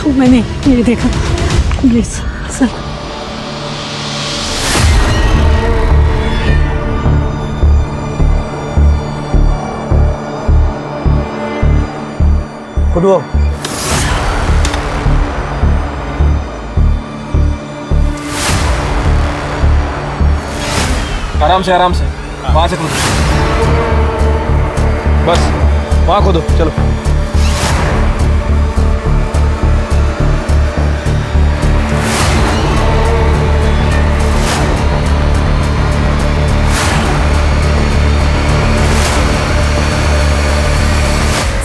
मैंने ये देखा, ये सर। खुदो आराम से वहां से कूदो, बस वहां कूदो, चलो।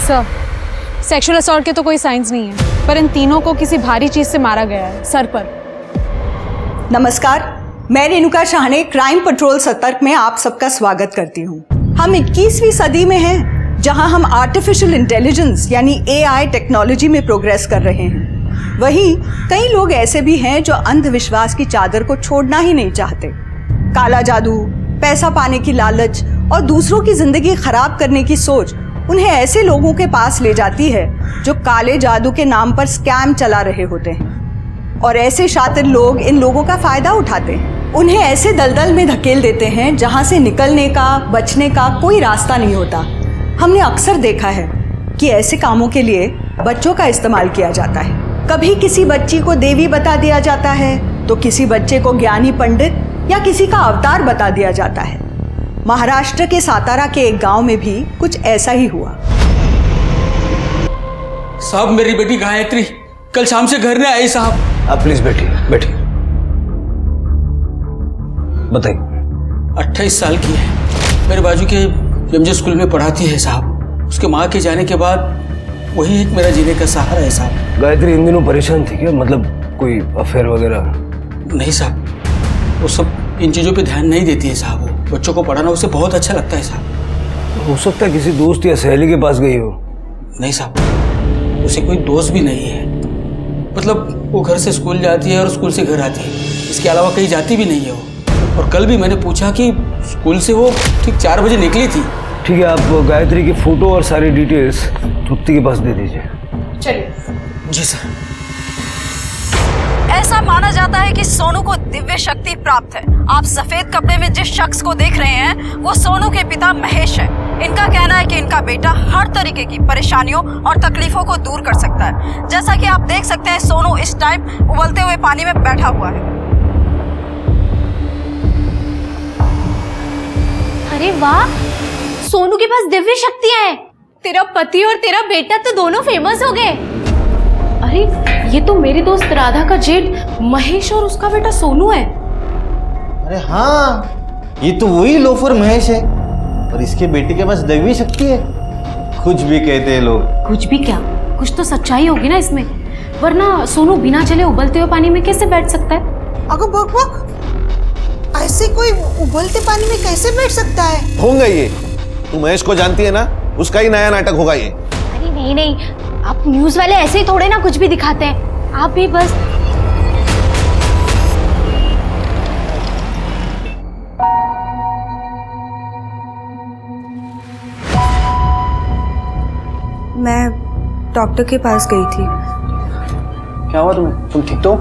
सर, सेक्सुअल असॉल्ट के तो कोई साइंस नहीं है, पर इन तीनों को किसी भारी चीज से मारा गया है, सर पर। नमस्कार, मैं रेणुका शाहने क्राइम पेट्रोल सतर्क में आप सबका स्वागत करती हूँ। हम 21वीं सदी में हैं, जहाँ हम आर्टिफिशियल इंटेलिजेंस यानी AI टेक्नोलॉजी में प्रोग्रेस कर रहे हैं। वहीं कई लोग ऐसे भी हैं जो अंधविश्वास की चादर को छोड़ना ही नहीं चाहते। काला जादू, पैसा पाने की लालच और दूसरों की जिंदगी खराब करने की सोच उन्हें ऐसे लोगों के पास ले जाती है जो काले जादू के नाम पर स्कैम चला रहे होते हैं, और ऐसे शातिर लोग इन लोगों का फायदा उठाते हैं। उन्हें ऐसे दलदल में धकेल देते हैं जहां से निकलने का, बचने का कोई रास्ता नहीं होता। हमने अक्सर देखा है कि ऐसे कामों के लिए बच्चों का इस्तेमाल किया जाता है। कभी किसी बच्ची को देवी बता दिया जाता है, तो किसी बच्चे को ज्ञानी पंडित या किसी का अवतार बता दिया जाता है। महाराष्ट्र के सातारा के एक गांव में भी कुछ ऐसा ही हुआ। साहब, मेरी बेटी गायत्री कल शाम से घर नहीं आई साहब। आप प्लीज बैठिए, बताइए। 28 साल की है, मेरे बाजू के एमजे स्कूल में पढ़ाती है साहब। उसके माँ के जाने के बाद वही एक मेरा जीने का सहारा है साहब। गायत्री इन दिनों परेशान थी क्या? मतलब कोई अफेयर वगैरह? नहीं साहब, वो सब इन चीज़ों पे ध्यान नहीं देती है साहब। वो बच्चों को पढ़ाना उसे बहुत अच्छा लगता है साहब। हो सकता है किसी दोस्त या सहेली के पास गई हो। नहीं साहब, उसे कोई दोस्त भी नहीं है। मतलब वो घर से स्कूल जाती है और स्कूल से घर आती है, इसके अलावा कहीं जाती भी नहीं है वो। और कल भी मैंने पूछा कि स्कूल से वो ठीक 4 बजे निकली थी। ठीक है, आप गायत्री की फोटो और सारी डिटेल्स तृप्ति के पास दे दीजिए। चलिए। जी सर। ऐसा माना जाता है कि सोनू को दिव्य शक्ति प्राप्त है। आप सफेद कपड़े में जिस शख्स को देख रहे हैं वो सोनू के पिता महेश है। इनका कहना है कि इनका बेटा हर तरीके की परेशानियों और तकलीफों को दूर कर सकता है। जैसा कि आप देख सकते हैं, सोनू इस टाइम उबलते हुए पानी में बैठा हुआ है। अरे वाह, सोनू के पास दिव्य शक्तियां हैं। तेरा पति और तेरा बेटा तो दोनों फेमस हो गए। अरे ये तो मेरी दोस्त राधा का जेठ महेश और उसका बेटा सोनू है। अरे हाँ, ये तो वही लोफर महेश है, और इसके बेटे के पास दैवी शक्ति है। कुछ भी कहते हैं लोग। कुछ भी क्या, कुछ तो सच्चाई होगी ना इसमें, वरना सोनू बिना चले उबलते हुए पानी में कैसे बैठ सकता है? अगर बक ऐसे कोई उबलते पानी में कैसे बैठ सकता है? होगा ये, तू महेश को जानती है ना, उसका ही नया नाटक होगा ये। अरे नहीं नहीं, आप न्यूज वाले ऐसे ही थोड़े ना कुछ भी दिखाते हैं। आप भी बस मैं डॉक्टर के पास गई थी। क्या हुआ तुम्हें? तुम ठीक तो?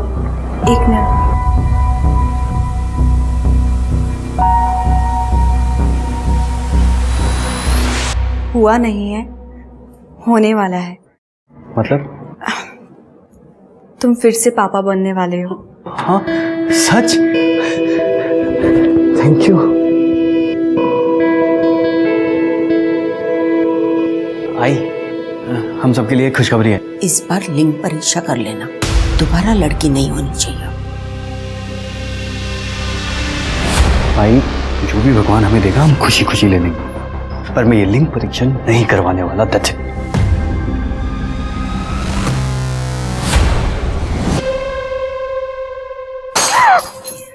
एक मिनट। हुआ नहीं है, होने वाला है। मतलब? तुम फिर से पापा बनने वाले हो। हाँ सच? Thank you. आई, हम सबके लिए खुशखबरी है। इस बार लिंग परीक्षा कर लेना, दोबारा लड़की नहीं होनी चाहिए। भाई, जो भी भगवान हमें देगा हम खुशी खुशी ले लेंगे, पर मैं ये लिंग परीक्षा नहीं करवाने वाला। That's it.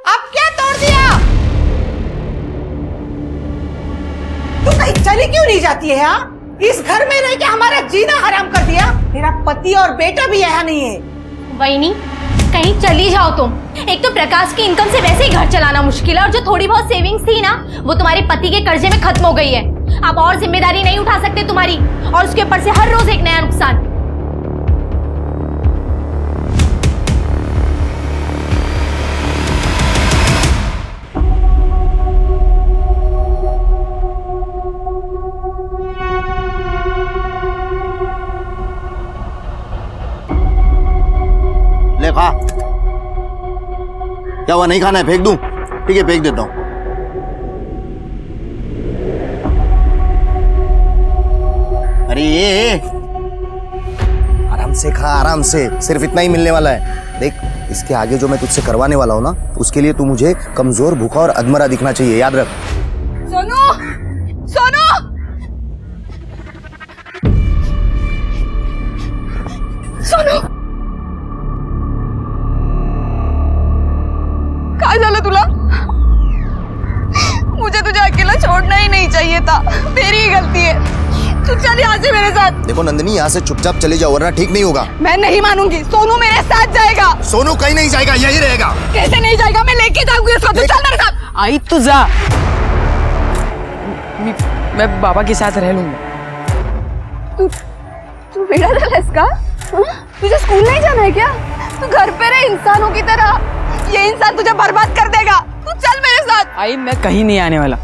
अब क्या तोड़ दिया? तू कहीं चली क्यों नहीं जाती है? हाँ, इस घर में रह के हमारा जीना हराम कर दिया। तेरा पति और बेटा भी यहाँ नहीं है। वही कहीं चली जाओ तुम। एक तो प्रकाश की इनकम से वैसे ही घर चलाना मुश्किल है, और जो थोड़ी बहुत सेविंग्स थी ना, वो तुम्हारे पति के कर्जे में खत्म हो गई है। अब और जिम्मेदारी नहीं उठा सकते तुम्हारी, और उसके ऊपर से हर रोज एक नया नुकसान। ले खा। क्या हुआ, नहीं खाना है? फेंक दूं? ठीक है, फेंक देता हूं। अरे ये आराम से खा, आराम से, सिर्फ इतना ही मिलने वाला है। देख, इसके आगे जो मैं तुझसे करवाने वाला हूं ना, उसके लिए तू मुझे कमजोर, भूखा और अधमरा दिखना चाहिए, याद रख। सोनू, सोनू, सोनू, काय झालं तुला? मुझे तुझे अकेला छोड़ना ही नहीं चाहिए था, मेरी ही गलती है। तू चल यहाँ से मेरे साथ। देखो नंदिनी, यहाँ से चुपचाप चले जाओ वरना ठीक नहीं होगा। मैं नहीं मानूंगी, सोनू मेरे साथ जाएगा। सोनू कहीं नहीं जाएगा, यही रहेगा। कैसे नहीं जाएगा? मैं लेके जाऊंगी उसको, तू चल मेरे साथ। आई तो जा, मैं बाबा के साथ रह लूंगा। तू बिगड़ा था इसका? तुझे स्कूल नहीं जाना है क्या? तू घर पे रहे इंसानों की तरह, ये इंसान तुझे बर्बाद कर देगा। तू चल मेरे साथ। आई मैं कहीं नहीं आने वाला,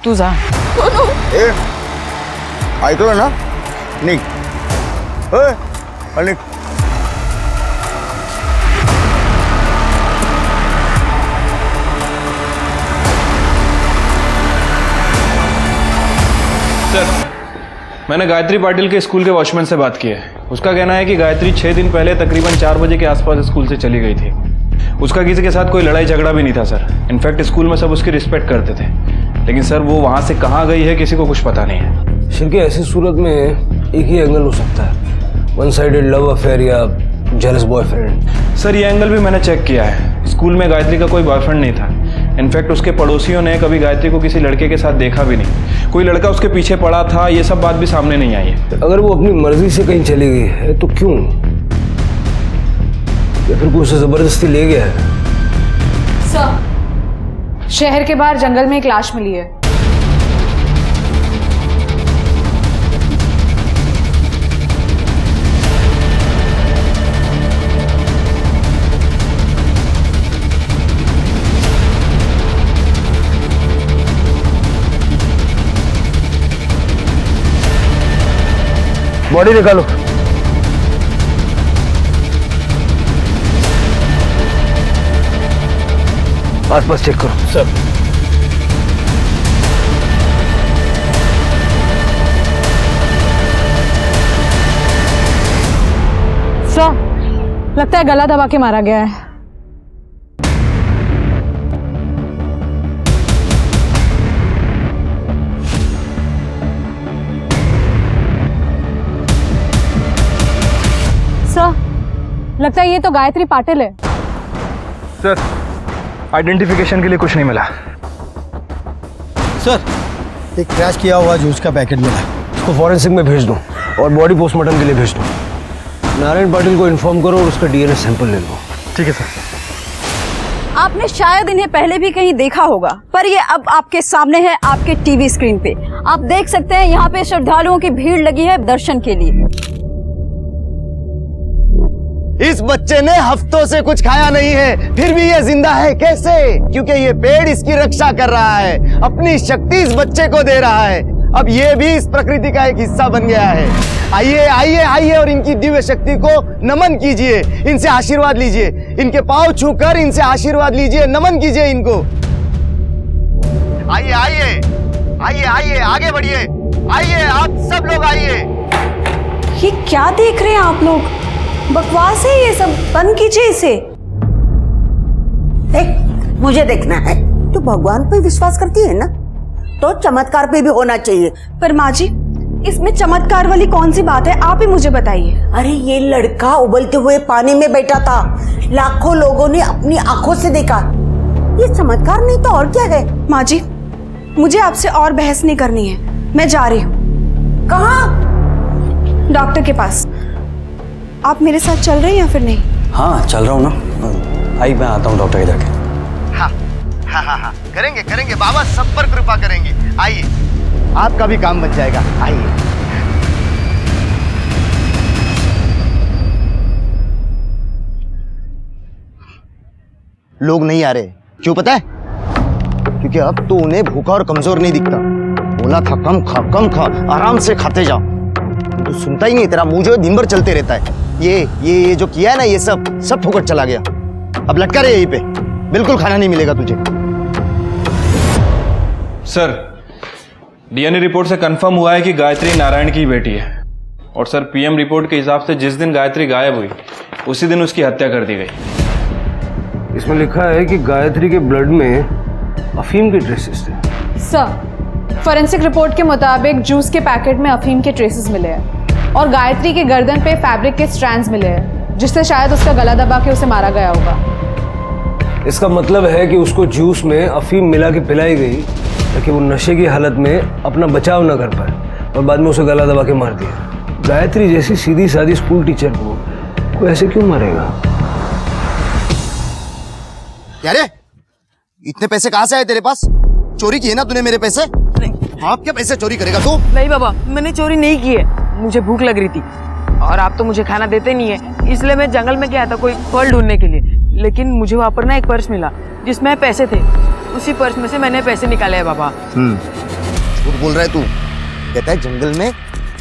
तू जा। सोनू, आई तो है ना, निक, निक। सर, मैंने गायत्री पाटिल के स्कूल के वॉचमैन से बात की है। उसका कहना है कि गायत्री 6 दिन पहले तकरीबन 4 बजे के आसपास स्कूल से चली गई थी। उसका किसी के साथ कोई लड़ाई झगड़ा भी नहीं था सर। इनफैक्ट स्कूल में सब उसकी रिस्पेक्ट करते थे। लेकिन सर वो वहाँ से कहाँ गई है किसी को कुछ पता नहीं है। शिल्के, ऐसी सूरत में एक ही एंगल हो सकता है, वन साइडेड लव अफेयर या जेलस बॉयफ्रेंड। सर ये एंगल भी मैंने चेक किया है। स्कूल में गायत्री का कोई बॉयफ्रेंड नहीं था। इनफैक्ट उसके पड़ोसियों ने कभी गायत्री को किसी लड़के के साथ देखा भी नहीं। कोई लड़का उसके पीछे पड़ा था, ये सब बात भी सामने नहीं आई है। अगर वो अपनी मर्जी से कहीं चली गई है तो क्यों, या फिर कोई उसे जबरदस्ती ले गया है? सर, शहर के बाहर जंगल में एक लाश मिली है। बॉडी निकालो। आसपास चेक करो। सर, लगता है गला दबा के मारा गया है। लगता है ये तो गायत्री पाटिल है। सर, आइडेंटिफिकेशन के लिए कुछ नहीं मिला। सर, एक क्रैश किया हुआ जूस का पैकेट मिला, उसको फॉरेंसिक में भेज दो और बॉडी पोस्टमार्टम के लिए भेज दो। नारायण पाटिल को इन्फॉर्म करो और उसका डीएनए सैंपल ले लो। ठीक है सर। आपने शायद इन्हें पहले भी कहीं देखा होगा, पर ये अब आपके सामने है, आपके टीवी स्क्रीन पे। आप देख सकते हैं यहाँ पे श्रद्धालुओं की भीड़ लगी है दर्शन के लिए। इस बच्चे ने हफ्तों से कुछ खाया नहीं है, फिर भी ये जिंदा है। कैसे? क्योंकि ये पेड़ इसकी रक्षा कर रहा है, अपनी शक्ति इस बच्चे को दे रहा है। अब ये भी इस प्रकृति का एक हिस्सा बन गया है। आइए आइए आइए और इनकी दिव्य शक्ति को नमन कीजिए, इनसे आशीर्वाद लीजिए, इनके पांव छूकर इनसे आशीर्वाद लीजिए, नमन कीजिए इनको। आइए आइए आइए आइए, आगे बढ़िए, आइए आप सब लोग आइए। ये क्या देख रहे हैं आप लोग? बकवास है ये सब, बंद कीजिए इसे। मुझे देखना है। तू भगवान पे विश्वास करती है ना, तो चमत्कार पे भी होना चाहिए। पर माँ जी, इसमें चमत्कार वाली कौन सी बात है, आप ही मुझे बताइए। अरे ये लड़का उबलते हुए पानी में बैठा था, लाखों लोगों ने अपनी आंखों से देखा। ये चमत्कार नहीं तो और क्या है? माँ जी, मुझे आपसे और बहस नहीं करनी है, मैं जा रही हूँ। कहाँ? डॉक्टर के पास। आप मेरे साथ चल रहे हैं या फिर नहीं? हाँ चल रहा हूँ ना। आई मैं आता हूँ डॉक्टर के जाके। हाँ हाँ हाँ हाँ, करेंगे करेंगे, बाबा सब पर कृपा करेंगे। आइए, आपका भी काम बन जाएगा। आइए। लोग नहीं आ रहे, क्यों पता है? क्योंकि अब तो उन्हें भूखा और कमजोर नहीं दिखता। बोला था कम खा, आराम से खाते जाओ। तो सुनता ही नहीं, तेरा मुंह जो है दिन भर चलते रहता है। ये जो किया है ना, ये सब फुकट चला गया। अब लटका रहे यहीं पे, बिल्कुल खाना नहीं मिलेगा तुझे। सर, डीएनए रिपोर्ट से कंफर्म हुआ है कि गायत्री नारायण की बेटी है। और सर, पीएम रिपोर्ट के हिसाब से जिस दिन गायत्री गायब हुई उसी दिन उसकी हत्या कर दी गई। इसमें लिखा है कि गायत्री के ब्लड में अफीम के ट्रेसेस थे। सर, फोरेंसिक रिपोर्ट के मुताबिक जूस के पैकेट में अफीम के ट्रेसेस मिले हैं और गायत्री के गर्दन पे फैब्रिक के स्ट्रैंड्स मिले हैं, जिससे शायद उसका गला दबा के उसे मारा गया होगा। इसका मतलब है कि उसको जूस में अफीम मिला के पिलाई गई ताकि वो नशे की हालत में अपना बचाव न कर पाए और बाद में उसे गला दबा के मार दिया। गायत्री जैसी सीधी सादी स्कूल टीचर को ऐसे क्यों मारेगा? क्या रे, इतने पैसे कहाँ से आए तेरे पास? चोरी किए ना तूने मेरे पैसे? आप क्या पैसे चोरी करेगा तू? नहीं बाबा, मैंने चोरी नहीं की है, मुझे भूख लग रही थी और आप तो मुझे खाना देते नहीं है, इसलिए मैं जंगल में गया था कोई फल ढूंढने के लिए। लेकिन मुझे वहाँ पर ना एक पर्स मिला जिसमें पैसे थे, उसी पर्स में से मैंने पैसे निकाले हैं बाबा। झूठ बोल रहा है तू। कहता है जंगल में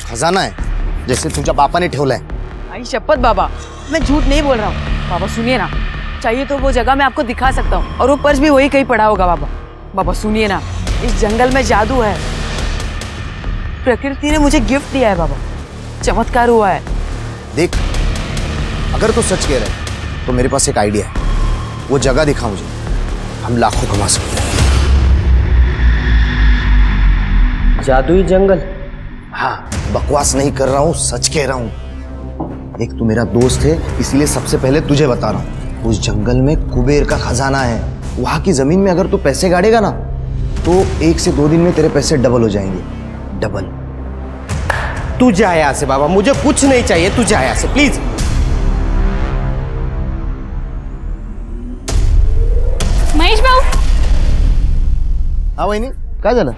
खजाना है, जैसे तुझा बापा ने ठेवला है। आई शपथ बाबा, मैं झूठ नहीं बोल रहा हूँ। बाबा सुनिए ना, चाहिए तो वो जगह मैं आपको दिखा सकता हूँ और वो पर्स भी वही कहीं पड़ा होगा बाबा। बाबा सुनिए ना, इस जंगल में जादू है, प्रकृति ने मुझे गिफ्ट दिया है बाबा, चमत्कार हुआ है। देख, अगर तू सच कह रहा है तो मेरे पास एक आइडिया है, वो जगह दिखा मुझे, हम लाखों कमा सकते हैं। जादुई जंगल? हाँ, बकवास नहीं कर रहा हूँ, सच कह रहा हूँ। एक तू मेरा दोस्त है, इसलिए सबसे पहले तुझे बता रहा हूँ। उस जंगल में कुबेर का खजाना है, वहां की जमीन में अगर तू पैसे गाड़ेगा ना तो 1 से 2 दिन में तेरे पैसे डबल हो जाएंगे। डबल। तू जा यहाँ से बाबा, मुझे कुछ नहीं चाहिए, तू जा यहाँ से प्लीज। महेश बाबू, हाँ वही, क्या झालं?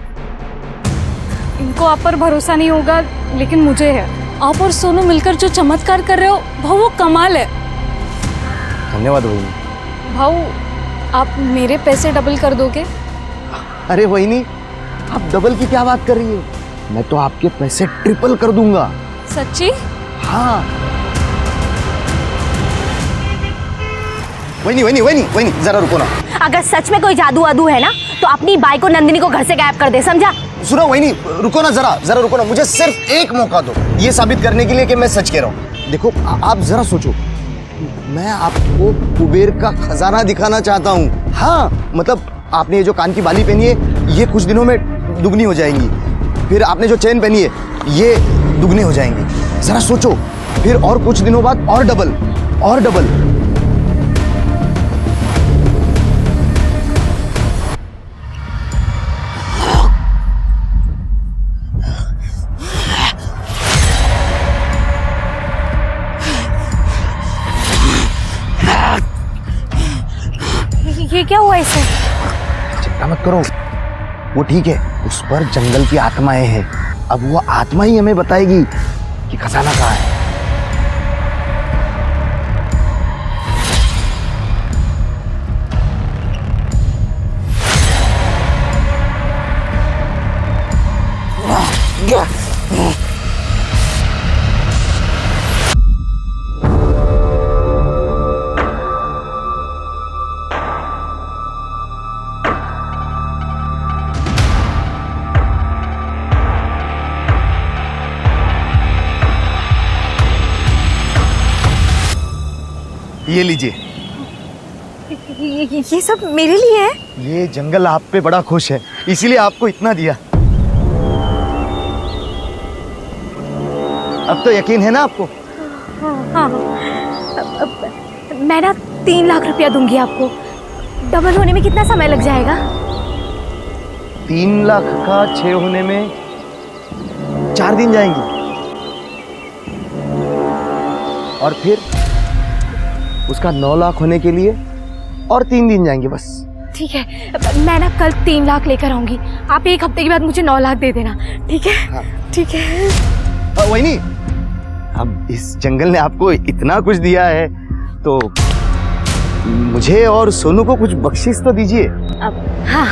इनको आप पर भरोसा नहीं होगा लेकिन मुझे है। आप और सोनू मिलकर जो चमत्कार कर रहे हो भाऊ, वो कमाल है। धन्यवाद वहीनी। भाऊ, आप मेरे पैसे डबल कर दोगे? अरे वहीनी, आप डबल की क्या बात कर रही है? मैं तो आपके पैसे ट्रिपल कर दूंगा। सच्ची? हाँ। वहीनी, जरा रुको ना। अगर सच में कोई जादू वादू है ना तो अपनी बाइक को नंदिनी को घर से गायब कर दे, समझा? सुनो वहीनी, रुको ना, जरा रुको ना, मुझे सिर्फ एक मौका दो ये साबित करने के लिए कि मैं सच कह रहा हूँ। देखो, आप जरा सोचो, मैं आपको कुबेर का खजाना दिखाना चाहता हूँ। हाँ, मतलब आपने ये जो कान की बाली पहनी है ये कुछ दिनों में दुगनी हो जाएंगी, फिर आपने जो चेन पहनी है ये दुगनी हो जाएंगी। जरा सोचो, फिर और कुछ दिनों बाद और डबल और डबल। ये क्या हुआ इसे? चिंता मत करो, वो ठीक है। उस पर जंगल की आत्माएं हैं, अब वो आत्मा ही हमें बताएगी कि खजाना कहाँ है। ये लीजिए। ये सब मेरे लिए है? ये जंगल आप पे बड़ा खुश है, इसीलिए आपको इतना दिया। अब तो यकीन है ना आपको? हाँ, मैं ना 3 लाख रुपया दूंगी आपको। डबल होने में कितना समय लग जाएगा? 3 लाख का 6 होने में 4 दिन जाएंगे, और फिर उसका 9 लाख होने के लिए और 3 दिन जाएंगे बस। ठीक है, मैं ना कल 3 लाख लेकर आऊंगी, आप 1 हफ्ते के बाद मुझे 9 लाख दे देना, ठीक है? हाँ। ठीक है। वही नहीं, अब इस जंगल ने आपको इतना कुछ दिया है तो मुझे और सोनू को कुछ बख्शिश तो दीजिए। अब हाँ,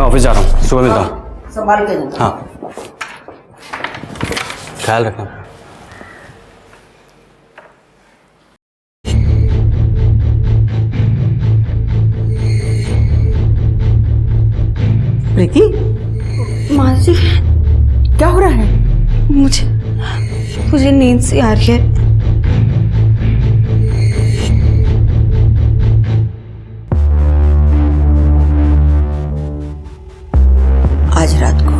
ऑफिस जा रहा हूँ, सुबह मिलता हूँ। संभाल के जाना। हाँ, ख्याल रखना। प्रीति, मानसी, क्या हो रहा है? मुझे नींद सी आ रही है। आज रात को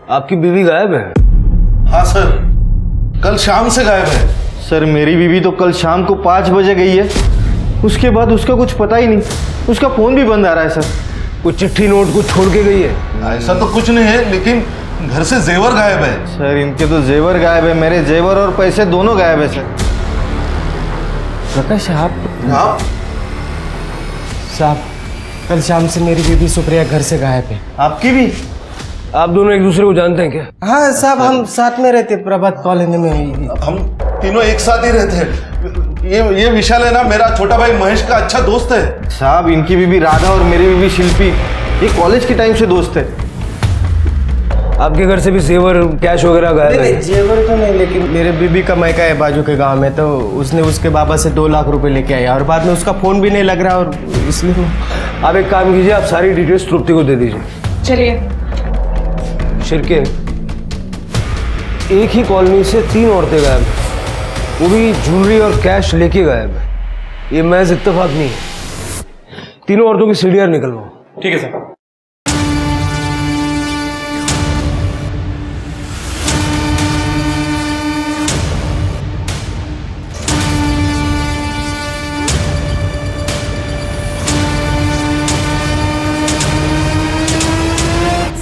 आपकी बीवी गायब है? हाँ सर, कल शाम से गायब है। सर मेरी बीवी तो कल शाम को 5 बजे गई है, उसके बाद उसका कुछ पता ही नहीं, उसका फोन भी बंद आ रहा है सर। कुछ चिट्ठी नोट कुछ छोड़ के गई है? ऐसा तो कुछ नहीं है, लेकिन घर से जेवर गायब है। सर इनके तो जेवर गायब है, मेरे जेवर और पैसे दोनों गायब है सर। प्रकाश आप साहब, कल शाम से मेरी बीबी सुप्रिया घर से गायब है। आपकी भी? आप दोनों एक दूसरे को जानते हैं क्या? हाँ साहब, हम साथ में रहते, प्रभात कॉलोनी में। हम तीनों एक साथ ही रहते हैं। ये विशाल है ना, मेरा छोटा भाई महेश का अच्छा दोस्त है। साहब इनकी बीबी राधा और मेरी बीबी शिल्पी ये कॉलेज के टाइम से दोस्त है। आपके घर से भी जेवर कैश वगैरह गायब है? जेवर तो नहीं, लेकिन मेरे बीबी का मायका है बाजू के गांव में, तो उसने उसके बाबा से 2 लाख रुपए लेके आया और बाद में उसका फोन भी नहीं लग रहा, और इसलिए आप एक काम कीजिए, आप सारी डिटेल्स तृप्ति को दे दीजिए। चलिए। शिरके, एक ही कॉलोनी से 3 औरतें गायब हैं, वो भी ज्वेलरी और कैश लेके गायब है। ये महज इत्तेफाक नहीं है। तीनों औरतों की सीढ़ियां निकलवाओ। ठीक है सर।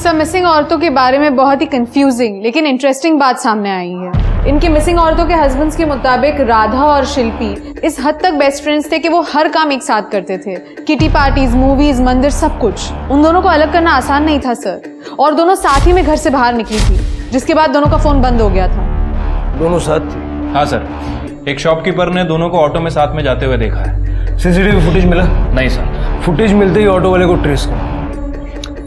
सब मिसिंग औरतों के बारे में बहुत ही कंफ्यूजिंग लेकिन इंटरेस्टिंग बात सामने आई है। इनके मिसिंग औरतों के हस्बैंड्स के मुताबिक राधा और शिल्पी इस हद तक बेस्ट फ्रेंड्स थे कि वो हर काम एक साथ करते थे। किटी पार्टीज, मूवीज, मंदिर, सब कुछ। उन दोनों को अलग करना आसान नहीं था सर, और दोनों साथ ही में घर से बाहर निकली थी, जिसके बाद दोनों का फोन बंद हो गया था। दोनों साथ थे? हाँ सर, एक शॉपकीपर ने दोनों को ऑटो में साथ में जाते हुए देखा है। सीसीटीवी फुटेज मिला? नहीं सर। फुटेज मिलते ही ऑटो वाले को ट्रेस करो।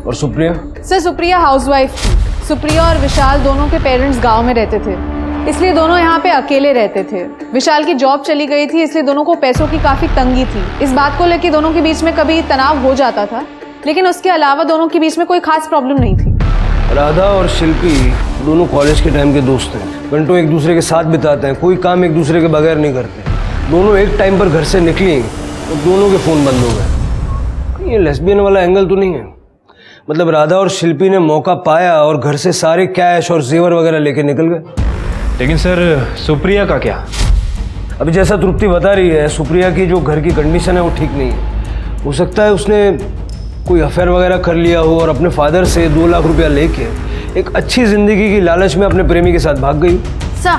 और सुप्रिया? सर सुप्रिया हाउसवाइफ थी। सुप्रिया और विशाल दोनों के पेरेंट्स गांव में रहते थे, इसलिए दोनों यहाँ पे अकेले रहते थे। विशाल की जॉब चली गई थी, इसलिए दोनों को पैसों की काफी तंगी थी। इस बात को लेकर दोनों के बीच में कभी तनाव हो जाता था, लेकिन उसके अलावा दोनों के बीच में कोई खास प्रॉब्लम नहीं थी। राधा और शिल्पी दोनों कॉलेज के टाइम के दोस्त हैं, घंटों एक दूसरे के साथ बिताते हैं, कोई काम एक दूसरे के बगैर नहीं करते। दोनों एक टाइम पर घर से निकली तो दोनों के फोन बंद हो गए। ये लेस्बियन वाला एंगल तो नहीं है? मतलब राधा और शिल्पी ने मौका पाया और घर से सारे कैश और जेवर वगैरह लेके निकल गए। लेकिन सर सुप्रिया का क्या? अभी जैसा तृप्ति बता रही है, सुप्रिया की जो घर की कंडीशन है वो ठीक नहीं है। हो सकता है उसने कोई अफेयर वगैरह कर लिया हो और अपने फादर से 2 लाख रुपया लेके एक अच्छी जिंदगी की लालच में अपने प्रेमी के साथ भाग गई। सर,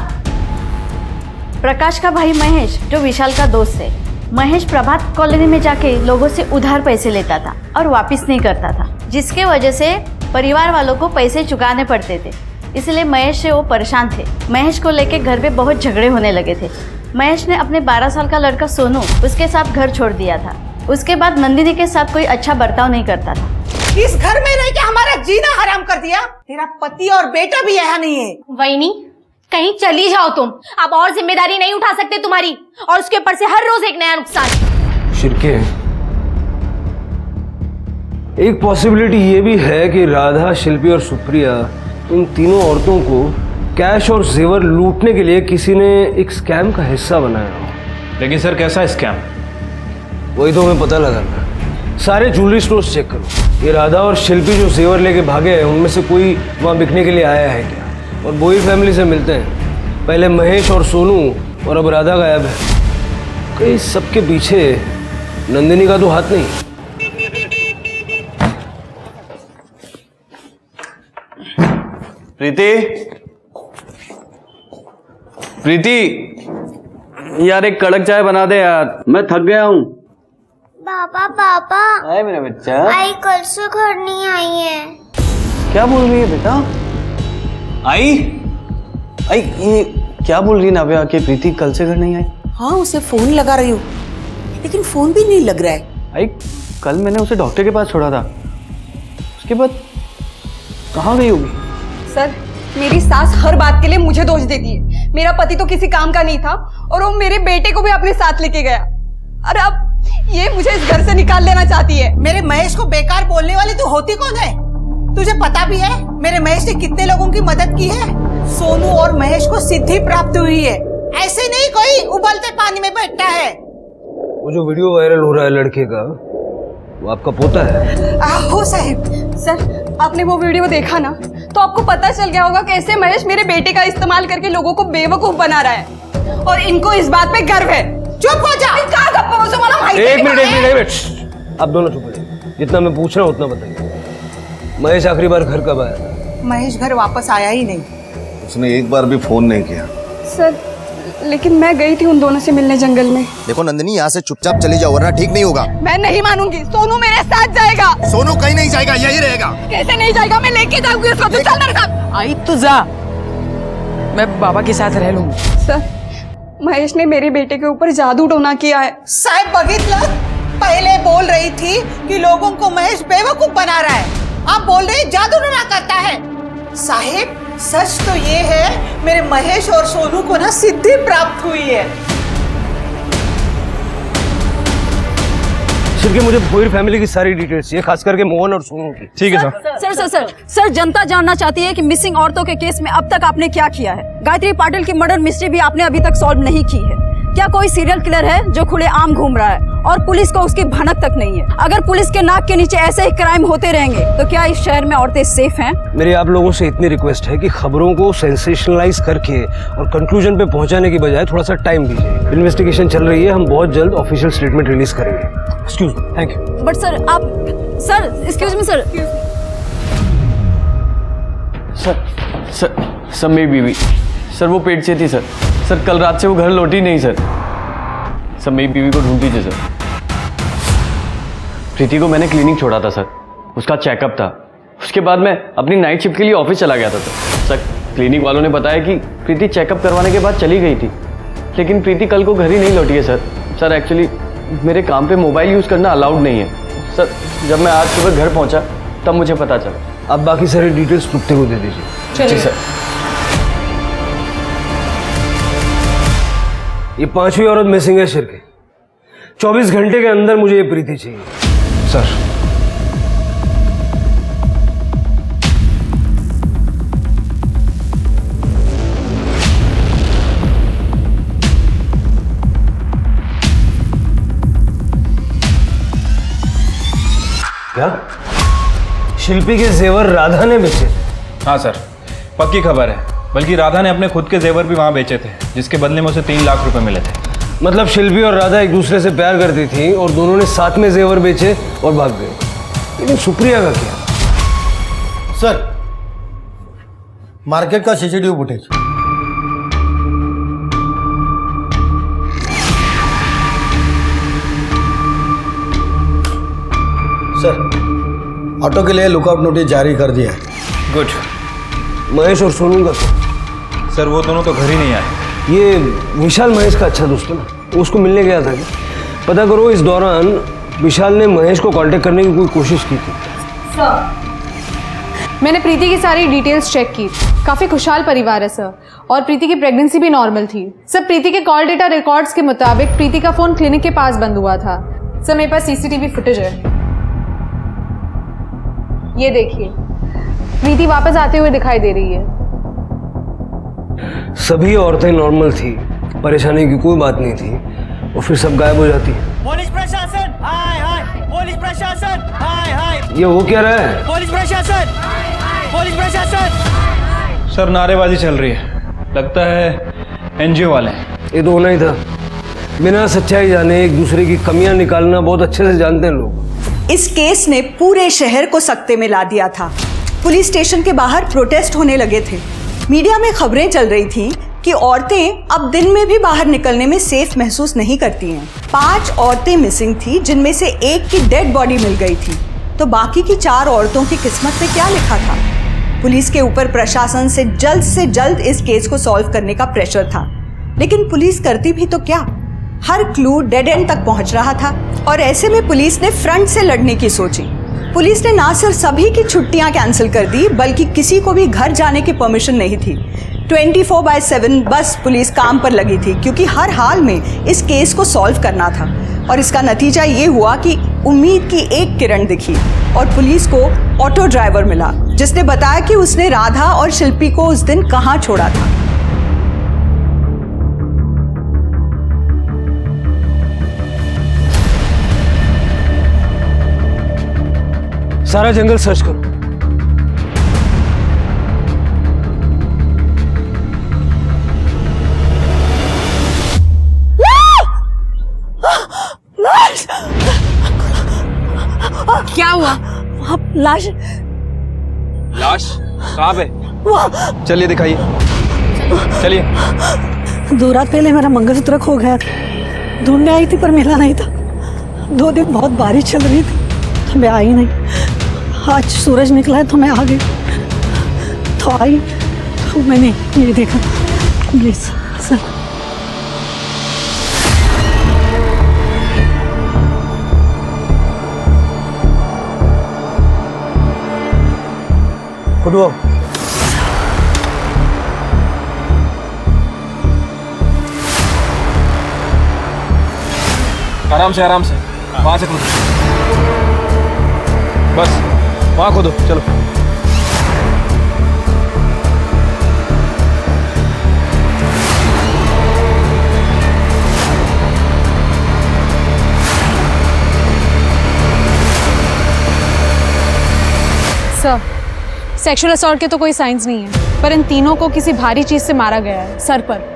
प्रकाश का भाई महेश जो विशाल का दोस्त है, महेश प्रभात कॉलोनी में जाके लोगों से उधार पैसे लेता था और वापस नहीं करता था, जिसके वजह से परिवार वालों को पैसे चुकाने पड़ते थे। इसलिए महेश से वो परेशान थे। महेश को लेके घर पे बहुत झगड़े होने लगे थे। महेश ने अपने 12 साल का लड़का सोनू उसके साथ घर छोड़ दिया था। उसके बाद नंदिनी के साथ कोई अच्छा बर्ताव नहीं करता था। इस घर में रह के हमारा जीना हराम कर दिया। तेरा पति और बेटा भी यहाँ नहीं है। वहीनी, कहीं चली जाओ तुम, अब और जिम्मेदारी नहीं उठा सकते तुम्हारी, और उसके ऊपर से हर रोज एक नया नुकसान। शिरके, एक पॉसिबिलिटी ये भी है कि राधा, शिल्पी और सुप्रिया इन तीनों औरतों को कैश और जेवर लूटने के लिए किसी ने एक स्कैम का हिस्सा बनाया हो। लेकिन सर कैसा स्कैम? वही तो हमें पता लगाना। सारे ज्वेलरी स्टोर्स चेक करो। ये राधा और शिल्पी जो जेवर लेके भागे हैं उनमें से कोई वहाँ बिकने के लिए आया है क्या? और बोई फैमिली से मिलते हैं। पहले महेश और सोनू और अब राधा गायब है। कहीं सबके पीछे नंदिनी का तो हाथ नहीं। प्रीति, प्रीति, यार एक कड़क चाय बना दे यार, मैं थक गया हूँ। पापा पापा, आए मेरा बच्चा। आई कल से घर नहीं आई है। क्या बोल रही है बेटा? आई ये क्या बोल रही है नाव्या कि प्रीति कल से घर नहीं आई? हाँ, उसे फोन लगा रही हूँ लेकिन फोन भी नहीं लग रहा है। आई कल मैंने उसे डॉक्टर के पास छोड़ा था, उसके बाद कहाँ गई होगी? सर, मेरी सास हर बात के लिए मुझे दोष देती है। मेरा पति तो किसी काम का नहीं था और वो मेरे बेटे को भी अपने साथ लेके गया। अरे अब ये मुझे इस घर से निकाल लेना चाहती है। मेरे महेश को बेकार बोलने वाली तू होती कौन है? तुझे पता भी है मेरे महेश ने कितने लोगों की मदद की है? सोनू और महेश को सिद्धि प्राप्त हुई है। ऐसे नहीं कोई उबलते पानी में बैठता है। वो जो वीडियो वायरल हो रहा है लड़के का, वो आपका पोता है? हो साहब। सर, आपने वो वीडियो देखा ना, तो आपको पता चल गया होगा कैसे महेश मेरे बेटे का इस्तेमाल करके लोगों को बेवकूफ बना रहा है और इनको इस बात पे गर्व है। चुप हो जा। एक मिनट, आप दोनों चुप हो जाइए। जितना मैं पूछ रहा हूँ उतना बताइए। महेश आखिरी बार घर कब आया? महेश घर वापस आया ही नहीं। उसने एक बार भी फोन नहीं किया। सर, लेकिन मैं गई थी उन दोनों से मिलने जंगल में। देखो नंदिनी, यहाँ से चुपचाप चली जाओ वरना ठीक नहीं होगा। मैं नहीं मानूंगी। सोनू मेरे साथ जाएगा। सोनू कहीं नहीं जाएगा, यही रहेगा। कैसे नहीं जाएगा? मैं लेके जाऊंगी उसको। तू चल मेरे साथ। आई तो जा, मैं बाबा के साथ रह लूंगी। सर, महेश ने मेरे बेटे के ऊपर जादू टोना किया है। साहब बघितलं, पहले बोल रही थी कि लोगों को महेश बेवकूफ बना रहा है, आप बोल रहे जादू टोना करता है। साहिब, सच तो ये है मेरे महेश और सोनू को ना सिद्धि प्राप्त हुई है। सिर्फ मुझे भोईर फैमिली की सारी डिटेल्स चाहिए, खास करके मोहन और सोनू की। ठीक है sir. Sir sir sir sir जनता जानना चाहती है कि मिसिंग औरतों के केस में अब तक आपने क्या किया है। गायत्री पाटिल की मर्डर मिस्ट्री भी आपने अभी तक सॉल्व नहीं की है। क्या कोई सीरियल किलर है जो खुले आम घूम रहा है और पुलिस को उसकी भनक तक नहीं है? अगर पुलिस के नाक के नीचे ऐसे ही क्राइम होते रहेंगे तो क्या इस शहर में औरतें सेफ हैं? मेरी आप लोगों से इतनी रिक्वेस्ट है कि खबरों को सेंसेशनलाइज करके और कंक्लूजन पे पहुंचाने की बजाय थोड़ा सा टाइम दीजिए। इन्वेस्टिगेशन चल रही है, हम बहुत जल्द ऑफिशियल स्टेटमेंट रिलीज करेंगे। Excuse me, thank you. But sir आप sir excuse me sir sir मेरी बीवी, सर वो पेट से थी सर। सर कल रात से वो घर लौटी नहीं सर। सर मेरी बीवी को ढूंढ दीजिए सर। प्रीति को मैंने क्लिनिक छोड़ा था सर, उसका चेकअप था। उसके बाद मैं अपनी नाइट शिफ्ट के लिए ऑफिस चला गया था सर। क्लिनिक वालों ने बताया कि प्रीति चेकअप करवाने के बाद चली गई थी, लेकिन प्रीति कल को घर ही नहीं लौटी है सर। सर एक्चुअली मेरे काम पे मोबाइल यूज़ करना अलाउड नहीं है सर। जब मैं आज सुबह घर पहुंचा तब मुझे पता चला। आप बाकी सारी डिटेल्स तुप्ते को दे दीजिए। जी सर। ये पांचवी औरत मिसिंग है शिरके। 24 घंटे के अंदर मुझे ये प्रीति चाहिए सर। क्या शिल्पी के जेवर राधा ने बेचे? हाँ सर, पक्की खबर है। बल्कि राधा ने अपने खुद के जेवर भी वहाँ बेचे थे, जिसके बदले में उसे 3 लाख रुपए मिले थे। मतलब शिल्पी और राधा एक दूसरे से प्यार करती थी और दोनों ने साथ में जेवर बेचे और भाग गए। लेकिन सुप्रिया का क्या? सर, मार्केट का सीसीटीवी फुटेज। सर, ऑटो के लिए लुकआउट नोटिस जारी कर दिया है। गुड। महेश और सोनू का क्या? सर वो दोनों तो घर ही नहीं आए। ये विशाल महेश का अच्छा दोस्त है ना, उसको मिलने गया था क्या? पता करो इस दौरान विशाल ने महेश को कांटेक्ट करने की कोई कोशिश की थी। मैंने प्रीति की सारी डिटेल्स चेक की। काफ़ी खुशहाल परिवार है सर, और प्रीति की प्रेगनेंसी भी नॉर्मल थी। सर प्रीति के कॉल डेटा रिकॉर्ड्स के मुताबिक प्रीति का फ़ोन क्लिनिक के पास बंद हुआ था। सर मेरे पास सीसीटीवी फुटेज है, ये देखिए। प्रीति वापस आते हुए दिखाई दे रही है। सभी औरतें नॉर्मल थी, परेशानी की कोई बात नहीं थी, और फिर सब गायब हो जाती है। पुलिस प्रशासन, हाय हाय, पुलिस प्रशासन। ये वो क्या रहा है? पुलिस प्रशासन, पुलिस प्रशासन। सर नारेबाजी चल रही है, लगता है एनजीओ वाले हैं। ये तो होना ही था। बिना सच्चाई जाने एक दूसरे की कमियां निकालना बहुत अच्छे से जानते हैं लोग। इस केस ने पूरे शहर को सकते में ला दिया था। पुलिस स्टेशन के बाहर प्रोटेस्ट होने लगे थे। मीडिया में खबरें चल रही थी कि औरतें अब दिन में भी बाहर निकलने में सेफ महसूस नहीं करती हैं। 5 औरतें मिसिंग थी, जिनमें से एक की डेड बॉडी मिल गई थी। तो बाकी की 4 औरतों की किस्मत में क्या लिखा था? पुलिस के ऊपर प्रशासन से जल्द इस केस को सॉल्व करने का प्रेशर था, लेकिन पुलिस करती भी तो क्या? हर क्लू डेड एंड तक पहुंच रहा था और ऐसे में पुलिस ने फ्रंट से लड़ने की सोची। पुलिस ने ना सिर्फ सभी की छुट्टियां कैंसिल कर दी, बल्कि किसी को भी घर जाने की परमिशन नहीं थी। 24/7 बस पुलिस काम पर लगी थी, क्योंकि हर हाल में इस केस को सॉल्व करना था। और इसका नतीजा ये हुआ कि उम्मीद की एक किरण दिखी और पुलिस को ऑटो ड्राइवर मिला, जिसने बताया कि उसने राधा और शिल्पी को उस दिन कहाँ छोड़ा था। सारा जंगल सर्च करो। क्या हुआ? लाश लाश कहाँ पे? चलिए दिखाइए, चलिए। 2 रात पहले मेरा मंगलसूत्र खो गया था, ढूंढने आई थी पर मिला नहीं था। 2 दिन बहुत बारिश चल रही थी तो मैं आई नहीं। आज सूरज निकला है तो मैं आ गई। तो आई तो मैंने ये देखा, ये सर। खुदो आराम से वहां से कूदो, बस वहां कूदो, चलो। सर, सेक्सुअल असॉल्ट के तो कोई साइंस नहीं है, पर इन तीनों को किसी भारी चीज से मारा गया है, सर पर।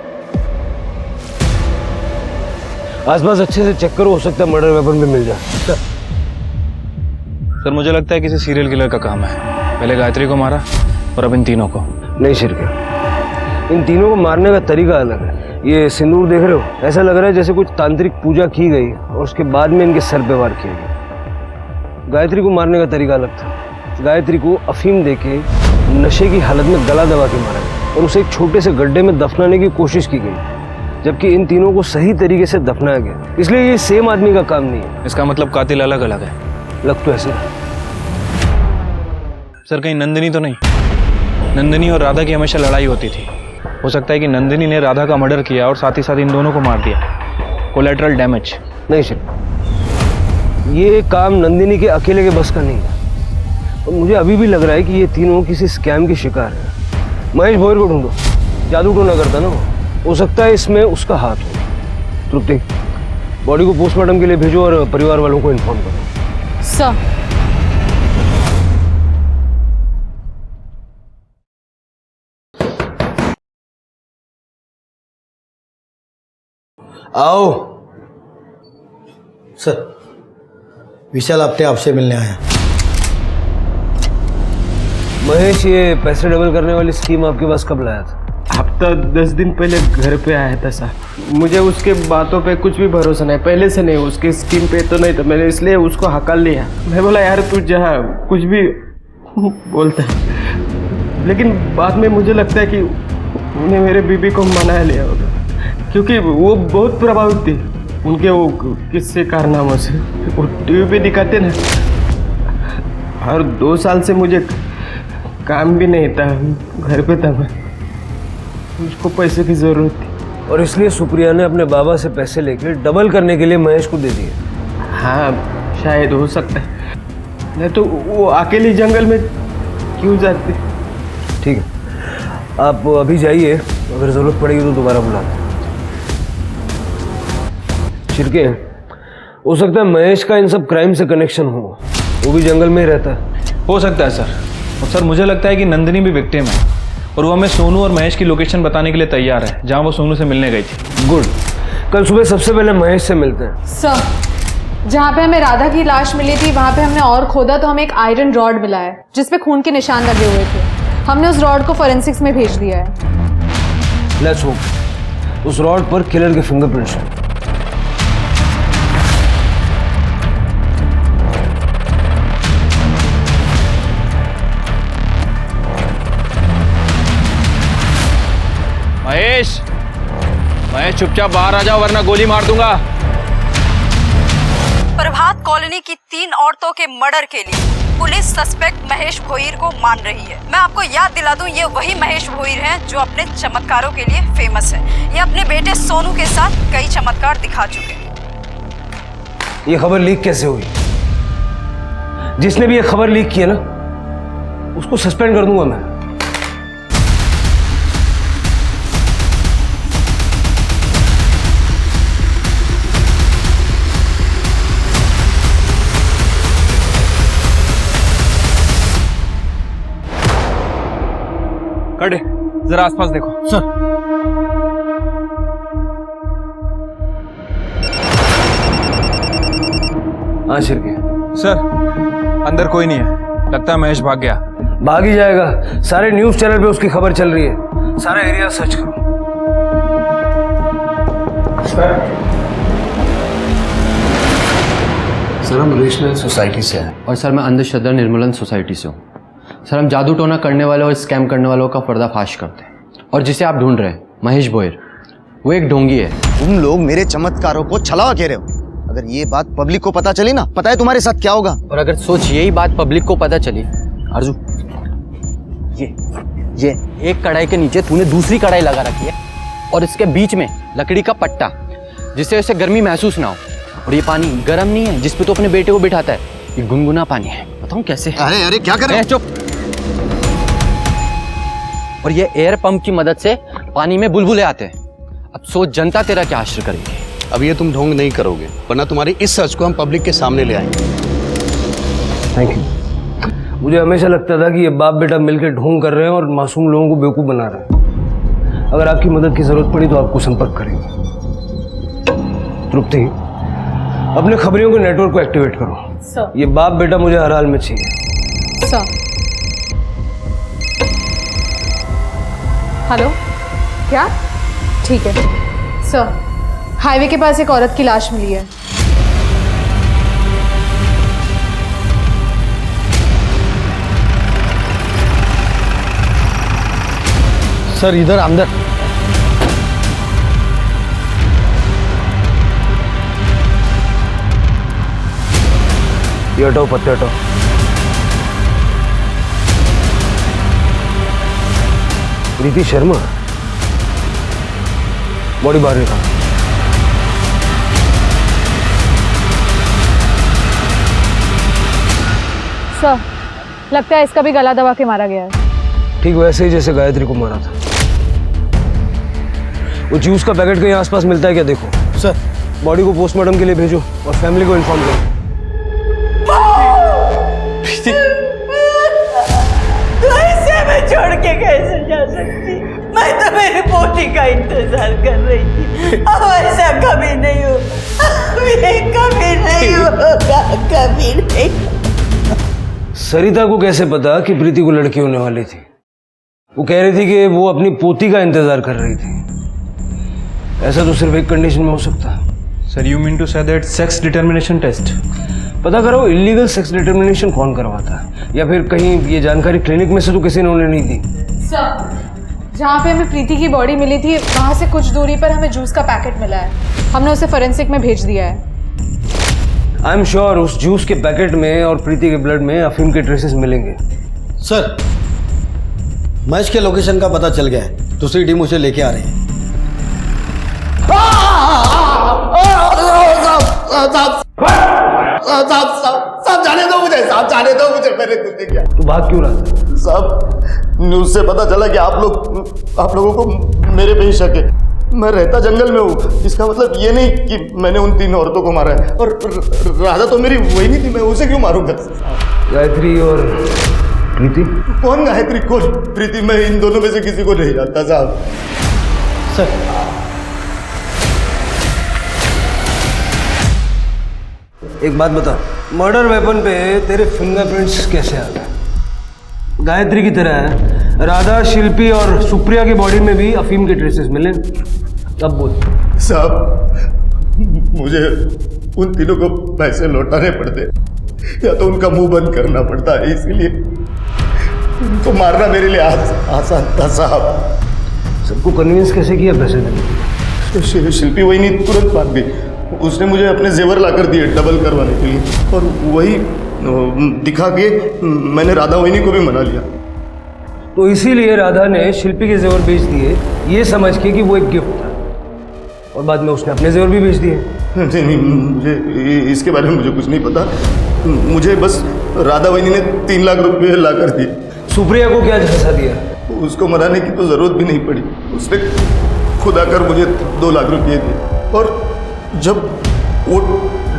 आसपास अच्छे से चेक करो, हो सकता है मर्डर वेपन भी मिल जाए। सर मुझे लगता है किसी सीरियल किलर का काम है। पहले गायत्री को मारा और अब इन तीनों को। नहीं शिरके, इन तीनों को मारने का तरीका अलग है। ये सिंदूर देख रहे हो, ऐसा लग रहा है जैसे कुछ तांत्रिक पूजा की गई और उसके बाद में इनके सर पे वार किया गया। गायत्री को मारने का तरीका अलग था। गायत्री को अफीम देके नशे की हालत में गला दबा के मारा गया और उसे एक छोटे से गड्ढे में दफनाने की कोशिश की गई, जबकि इन तीनों को सही तरीके से दफनाया गया। इसलिए ये सेम आदमी का काम नहीं है। इसका मतलब कातिल अलग अलग है। लग तो ऐसे। सर कहीं नंदिनी तो नहीं? नंदिनी और राधा की हमेशा लड़ाई होती थी। हो सकता है कि नंदिनी ने राधा का मर्डर किया और साथ ही साथ इन दोनों को मार दिया। Collateral damage. नहीं सर, ये काम नंदिनी के अकेले के बस का नहीं है। और मुझे अभी भी लग रहा है कि ये तीनों किसी स्कैम के शिकार हैं। महेश भोयर को ढूंढो, जादू टोना करता ना वो। हो सकता है इसमें उसका हाथ हो। तृप्ति, बॉडी को पोस्टमार्टम के लिए भेजो और परिवार वालों को इन्फॉर्म करो। सर, आओ। सर, विशाल अपने आपसे मिलने आया। महेश, ये पैसे डबल करने वाली स्कीम आपके पास कब लाया था? हफ्ता 10 दिन पहले घर पे आया था सर। मुझे उसके बातों पे कुछ भी भरोसा नहीं, पहले से नहीं। उसकी स्कीम पे तो नहीं था, मैंने इसलिए उसको हकल लिया। मैं बोला यार तू जहाँ कुछ भी बोलता है, लेकिन बाद में मुझे लगता है कि उन्हें मेरे बीबी को मना लिया होगा, क्योंकि वो बहुत प्रभावित थी उनके वो किस्से कारनामों से। वो टीवी पे दिखाते ना। और 2 साल से मुझे काम भी नहीं था, घर पे था मैं। मुझको पैसे की जरूरत थी और इसलिए सुप्रिया ने अपने बाबा से पैसे लेकर डबल करने के लिए महेश को दे दिए। हाँ, शायद हो सकता है। नहीं तो वो अकेली जंगल में क्यों जाते? ठीक है, आप अभी जाइए, अगर जरूरत पड़ेगी तो दोबारा बुला दें। शिरके, हो सकता है महेश का इन सब क्राइम से कनेक्शन हो, वो भी जंगल में ही रहता है। हो सकता है सर। और सर मुझे लगता है कि नंदिनी भी विक्टिम है और वो हमें सोनू और महेश की लोकेशन बताने के लिए तैयार है जहाँ वो सोनू से मिलने गई थी। गुड, कल सुबह सबसे पहले महेश से मिलते हैं। सर, जहाँ पे हमें राधा की लाश मिली थी वहाँ पे हमने और खोदा तो हमें एक आयरन रॉड मिला है जिसपे खून के निशान लगे हुए थे। हमने उस रॉड को फोरेंसिक्स में भेज दिया है। लेट्स होप उस रॉड पर किलर के फिंगरप्रिंट्स हैं। महेश, महेश चुपचाप बाहर आ जाओ वरना गोली मार दूंगा। प्रभात कॉलोनी की 3 औरतों के मर्डर के लिए पुलिस सस्पेक्ट महेश भोईर को मान रही है। मैं आपको याद दिला दूं, ये वही महेश भोईर हैं जो अपने चमत्कारों के लिए फेमस है। ये अपने बेटे सोनू के साथ कई चमत्कार दिखा चुके हैं। ये खबर लीक कैसे हुई? जिसने भी ये खबर लीक की है ना, उसको सस्पेंड कर दूंगा मैं। कड़े, जरा आसपास देखो। सर। हाँ शिरके। सर, अंदर कोई नहीं है। लगता है महेश भाग गया। भाग ही जाएगा। सारे न्यूज चैनल पे उसकी खबर चल रही है। सारा एरिया सर्च करो। सर, हम रीजनल सोसाइटी से हैं। और सर मैं अंधश्रद्धा निर्मूलन सोसाइटी से हूँ। सर हम जादू टोना करने वालों और स्कैम करने वालों का पर्दाफाश करते हैं। और जिसे आप ढूंढ रहे हैं महेश भोईर, वो एक ढोंगी है। तुम लोग मेरे चमत्कारों को छलावा कह रहे हो। अगर ये बात पब्लिक को पता चली ना, पता है तुम्हारे साथ क्या होगा? और अगर सोच यही बात पब्लिक को पता चली, अर्जू ये एक कढ़ाई के नीचे तूने दूसरी कढ़ाई लगा रखी है और इसके बीच में लकड़ी का पट्टा, जिससे उसे गर्मी महसूस ना हो। और ये पानी गर्म नहीं है जिसपे तो अपने बेटे को बिठाता है, ये गुनगुना पानी है। बताऊं कैसे? अरे अरे क्या कर रहे हो? चुप। और ये एयर पंप की मदद से पानी में बुलबुले आते हैं। अब सोच जनता तेरा क्या आश्रय करेगी। अब ये तुम ढोंग नहीं करोगे, वरना तुम्हारी इस सच को हम पब्लिक के सामने ले आएंगे। Thank you. मुझे हमेशा लगता था कि ये बाप बेटा मिलकर ढोंग कर रहे हैं और मासूम लोगों को बेवकूफ़ बना रहे हैं। अगर आपकी मदद की जरूरत पड़ी तो आपको संपर्क करेंगे। तृप्ति, अपने खबरियों के नेटवर्क को एक्टिवेट करो। सर। ये बाप बेटा मुझे हर हाल में चाहिए। सर। हेलो, क्या? ठीक है सर। हाईवे के पास एक औरत की लाश मिली है। सर इधर अंदर। ये हटाओ, पत्ते हटाओ। प्रीति शर्मा, बॉडी बाहर निकाल। सर, लगता है इसका भी गला दबा के मारा गया है। ठीक वैसे ही जैसे गायत्री को मारा था। वो जूस का पैकेट कहीं आसपास मिलता है क्या? देखो सर। बॉडी को पोस्टमार्टम के लिए भेजो और फैमिली को इन्फॉर्म करो। तो ऐसे मैं छोड़ के कैसे जा सकती? मैं तो मेरी पोती का इंतजार कर रही थी। अब ऐसा कभी नहीं हो, कभी नहीं होगा, कभी नहीं। सरिता को कैसे पता कि प्रीति को लड़की होने वाली थी? वो कह रही थी कि वो अपनी पोती का इंतजार कर रही थी। ऐसा तो सिर्फ एक कंडीशन में हो सकता है। Sir, you mean to say that sex determination test? पता करो इलीगल सेक्स डिटर्मिनेशन कौन करवाता है, या फिर कहीं ये जानकारी क्लिनिक में से तो किसी ने उन्हें नहीं दी। सर, जहाँ पे हमें प्रीति की बॉडी मिली थी वहाँ से कुछ दूरी पर हमें जूस का पैकेट मिला है। हमने उसे फोरेंसिक में भेज दिया है। आई एम श्योर उस जूस के पैकेट में और प्रीति के ब्लड में अफीम के ट्रेसेस मिलेंगे। सर, महेश के लोकेशन का पता चल गया है। दूसरी टीम उसे लेके आ रही है। साहब जाने दो मुझे, साहब जाने दो मुझे, मैंने कुछ नहीं किया। तू भाग क्यों रहा? साहब, न्यूज से पता चला कि आप लोगों को मेरे पे ही शक है। मैं रहता जंगल में हूँ, इसका मतलब ये नहीं कि मैंने उन 3 औरतों को मारा है। और राधा तो मेरी वही नहीं थी, मैं उसे क्यों मारूंगा? गायत्री और प्रीति? कौन गायत्री, कौन प्रीति? मैं इन दोनों में से किसी को नहीं जानता साहब। सर, एक बात बता, मर्डर वेपन पे तेरे फिंगरप्रिंट्स कैसे आ गए? गायत्री की तरह राधा, शिल्पी और सुप्रिया की बॉडी में भी अफीम के ट्रेसेस मिले। अब बोल साहब, मुझे उन तीनों को पैसे लौटाने पड़ते या तो उनका मुंह बंद करना पड़ता है, इसलिए उनको मारना मेरे लिए आसान था साहब। सबको कन्विंस कैसे किया पैसे देने? शिल्पी वही नहीं तुरंत भाग गई। उसने मुझे अपने जेवर लाकर दिए डबल करवाने के लिए, और वही दिखा के मैंने राधा वहीनी को भी मना लिया। तो इसीलिए राधा ने शिल्पी के जेवर बेच दिए, ये समझ के कि वो एक गिफ्ट था, और बाद में उसने अपने जेवर भी बेच दिए। नहीं, मुझे इसके बारे में मुझे कुछ नहीं पता। मुझे बस राधा वहीनी ने 3 लाख रुपए ला कर दिए। सुप्रिया को क्या झंसा दिया? उसको मनाने की तो जरूरत भी नहीं पड़ी, उसने खुद आकर मुझे 2 लाख रुपये दिए। और जब वो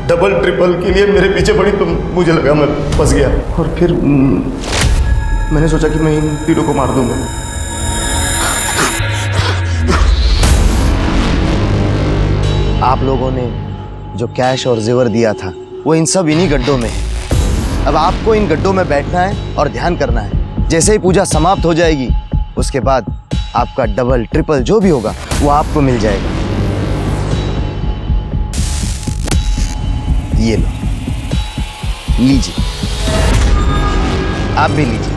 डबल ट्रिपल के लिए मेरे पीछे पड़ी तो मुझे लगा मैं फंस गया, और फिर मैंने सोचा कि मैं इन तीनों को मार दूंगा। आप लोगों ने जो कैश और जेवर दिया था वो इन सब इन्हीं गड्ढों में है। अब आपको इन गड्ढों में बैठना है और ध्यान करना है। जैसे ही पूजा समाप्त हो जाएगी उसके बाद आपका डबल ट्रिपल जो भी होगा वो आपको मिल जाएगा। ये लो, लीजिए, आप भी लीजिए,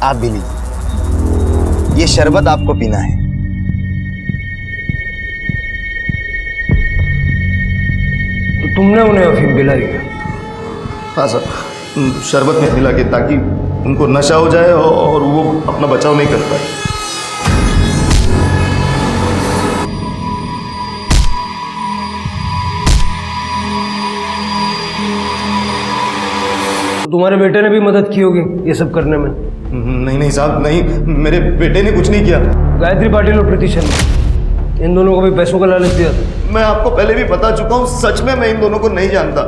आप भी लीजिए। ये शरबत आपको पीना है। तो तुमने उन्हें अफीम पिलाई क्या? हाँ सर, शरबत में मिला के ताकि उनको नशा हो जाए और वो अपना बचाव नहीं कर पाए। तुम्हारे बेटे ने भी मदद की होगी ये सब करने में? नहीं साहब, नहीं, मेरे बेटे ने कुछ नहीं किया। गायत्री पाटिल और प्रीति शर्मा, इन दोनों को भी पैसों का लालच दिया था। मैं आपको पहले भी बता चुका हूँ, सच में मैं इन दोनों को नहीं जानता।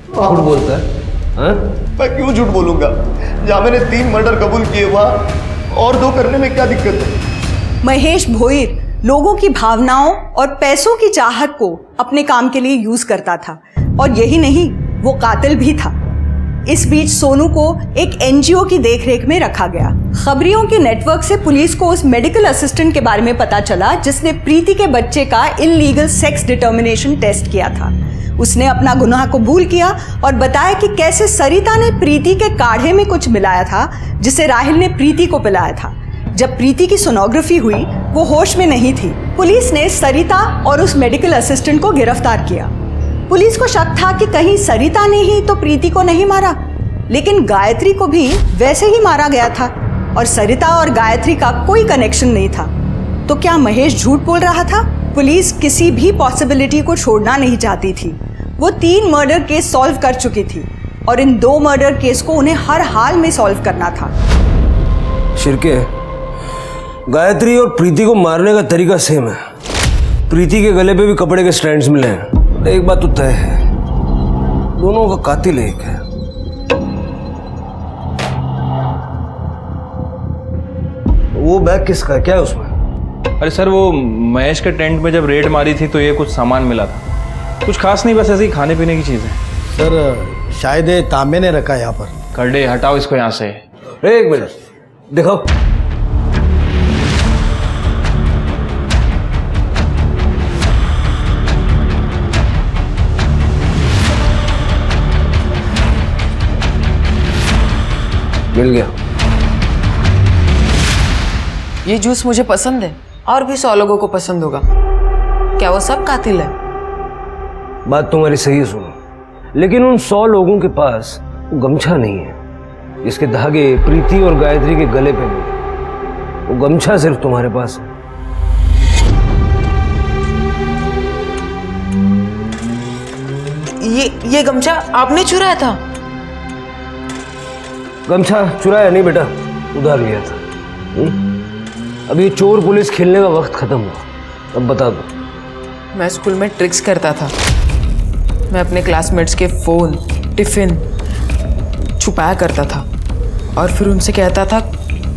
झूठ बोलता है? मैं क्यों झूठ बोलूंगा? जहाँ मैंने 3 मर्डर कबूल किए वहाँ और 2 करने में क्या दिक्कत है? महेश भोईर लोगों की भावनाओं और पैसों की चाहत को अपने काम के लिए यूज करता था, और यही नहीं, वो कातिल भी था। इस बीच सोनू को एक एनजीओ की देखरेख में रखा गया। खबरियों के नेटवर्क से पुलिस को उस मेडिकल असिस्टेंट के बारे में पता चला जिसने प्रीति के बच्चे का इल्लीगल सेक्स डिटर्मिनेशन टेस्ट किया था। उसने अपना गुनाह कबूल किया और बताया कि कैसे सरिता ने प्रीति के काढ़े में कुछ मिलाया था जिसे राहिल ने प्रीति को पिलाया था। जब प्रीति की सोनोग्राफी हुई वो होश में नहीं थी। पुलिस ने सरिता और उस मेडिकल असिस्टेंट को गिरफ्तार किया। पुलिस को शक था कि कहीं सरिता ने ही तो प्रीति को नहीं मारा, लेकिन गायत्री को भी वैसे ही मारा गया था, और सरिता और गायत्री का कोई कनेक्शन नहीं था। तो क्या महेश झूठ बोल रहा था? पुलिस किसी भी पॉसिबिलिटी को छोड़ना नहीं चाहती थी। वो 3 मर्डर केस सॉल्व कर चुकी थी, और इन 2 मर्डर केस को उन्हें हर हाल में सॉल्व करना था। शिरके, गायत्री और प्रीति को मारने का तरीका सेम है। प्रीति के गले पे भी कपड़े के स्ट्रैंड्स मिले हैं। एक बात तो तय है, दोनों का कातिल एक है। वो बैग किसका, क्या है उसमें? अरे सर, वो महेश के टेंट में जब रेड मारी थी तो ये कुछ सामान मिला था। कुछ खास नहीं, बस ऐसे ही खाने पीने की चीज़ें। सर शायद ये तांबे ने रखा है यहाँ पर। करडे, हटाओ इसको यहाँ से। एक मिनट दिखाओ। मिल गया। ये जूस मुझे पसंद है, और भी 100 लोगों को पसंद होगा। क्या वो सब कातिल है? बात तुम्हारी सही है सुनो, लेकिन उन 100 लोगों के पास वो गमछा नहीं है जिसके धागे प्रीति और गायत्री के गले पे मिले। वो गमछा सिर्फ तुम्हारे पास है। ये गमछा आपने चुराया था? गमछा चुराया नहीं बेटा, उधार लिया था। अब ये चोर पुलिस खेलने का वक्त खत्म हुआ। अब बता दो। मैं स्कूल में ट्रिक्स करता था। मैं अपने क्लासमेट्स के फ़ोन, टिफ़िन छुपाया करता था और फिर उनसे कहता था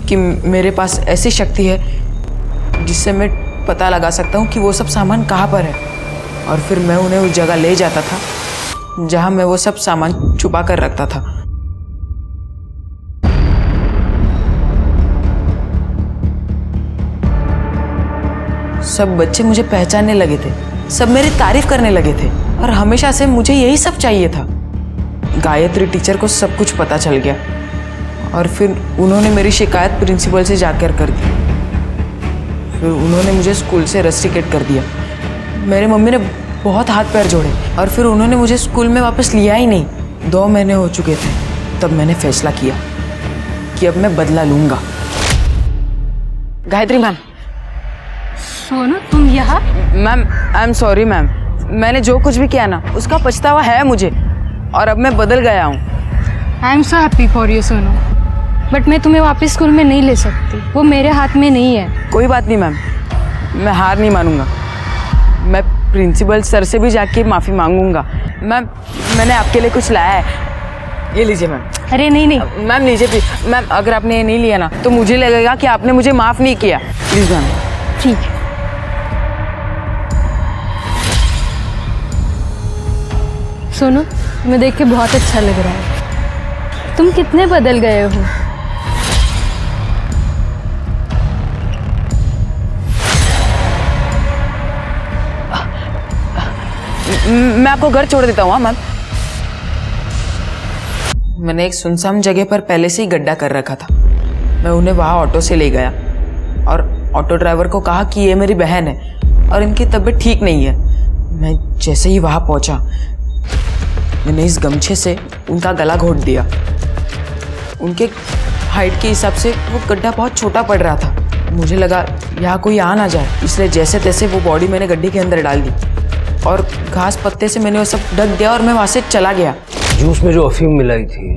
कि मेरे पास ऐसी शक्ति है जिससे मैं पता लगा सकता हूँ कि वो सब सामान कहाँ पर है, और फिर मैं उन्हें उस जगह ले जाता था जहाँ मैं वो सब सामान छुपा कर रखता था। सब बच्चे मुझे पहचानने लगे थे, सब मेरी तारीफ करने लगे थे और हमेशा से मुझे यही सब चाहिए था। गायत्री टीचर को सब कुछ पता चल गया और फिर उन्होंने मेरी शिकायत प्रिंसिपल से जाकर कर दी। फिर उन्होंने मुझे स्कूल से रस्टिकेट कर दिया। मेरे मम्मी ने बहुत हाथ पैर जोड़े और फिर उन्होंने मुझे स्कूल में वापस लिया ही नहीं। 2 महीने हो चुके थे तब मैंने फैसला किया कि अब मैं बदला लूँगा। गायत्री मैम। सोनू तुम यहाँ? Ma'am I am sorry ma'am, मैंने जो कुछ भी किया ना उसका पछतावा है मुझे और अब मैं बदल गया हूँ। I am so happy for you Sonu, but मैं तुम्हें वापस स्कूल में नहीं ले सकती, वो मेरे हाथ में नहीं है। कोई बात नहीं मैम, मैं हार नहीं मानूंगा। मैं प्रिंसिपल सर से भी जाके माफ़ी मांगूंगा। मैम मैंने आपके लिए कुछ लाया है, ये लीजिए मैम। अरे नहीं नहीं मैम लीजिए प्लीज। मैम अगर आपने ये नहीं लिया ना तो मुझे लगेगा कि आपने मुझे माफ़ नहीं किया। Please ma'am. ठीक है। सोनू तुम्हें देख के बहुत अच्छा लग रहा है, तुम कितने बदल गए हो। मैं आपको घर छोड़ देता हूँ मैम। मैंने एक सुनसान जगह पर पहले से ही गड्ढा कर रखा था। मैं उन्हें वहाँ ऑटो से ले गया और ऑटो ड्राइवर को कहा कि ये मेरी बहन है और इनकी तबीयत ठीक नहीं है। मैं जैसे ही वहाँ पहुँचा मैंने इस गमछे से उनका गला घोट दिया। उनके हाइट के हिसाब से वो गड्ढा बहुत छोटा पड़ रहा था। मुझे लगा यहाँ कोई आ ना जाए, इसलिए जैसे तैसे वो बॉडी मैंने गड्ढे के अंदर डाल दी और घास पत्ते से मैंने वो सब ढक दिया और मैं वहाँ से चला गया। जूस में जो अफीम मिलाई थी